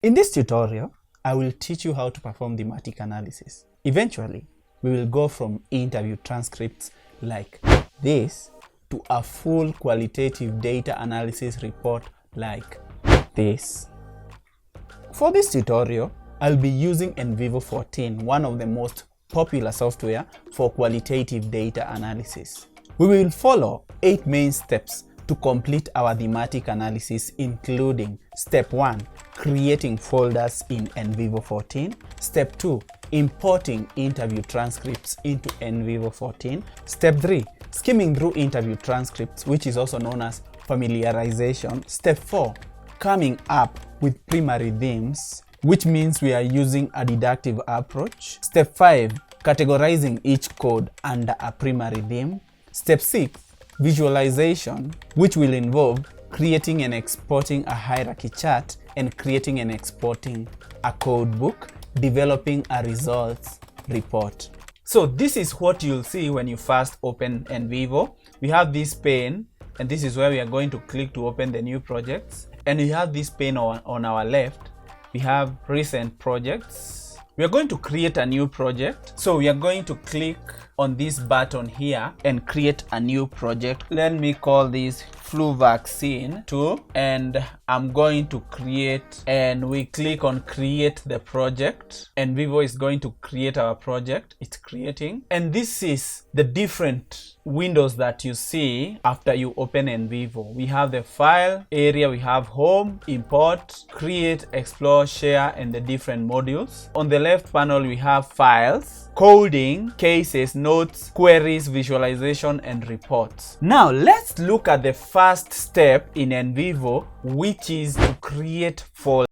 In this tutorial, I will teach you how to perform thematic analysis. Eventually, we will go from interview transcripts like this to a full qualitative data analysis report like this. For this tutorial, I'll be using NVivo 14, one of the most popular software for qualitative data analysis. We will follow 8 main steps to complete our thematic analysis, including Step 1, creating folders in NVivo 14. Step 2, importing interview transcripts into NVivo 14. Step 3, skimming through interview transcripts, which is also known as familiarization. Step 4, coming up with primary themes, which means we are using a deductive approach. Step 5, categorizing each code under a primary theme. Step 6, visualization, which will involve creating and exporting a hierarchy chart and creating and exporting a code book, developing a results report. So this is what you'll see when you first open NVivo. We have this pane, and this is where we are going to click to open the new projects. And we have this pane on our left. We have recent projects. We are going to create a new project. So we are going to click on this button here and create a new project. Let me call this flu vaccine 2, and I'm going to create, and we click on create the project. NVivo is going to create our project. It's creating, and this is the different windows that you see after you open NVivo. We have the file area, we have home, import, create, explore, share, and the different modules. On the left panel we have files, coding, cases, notes, queries, visualization, and reports. Now let's look at the first step in NVivo, which is to create folders.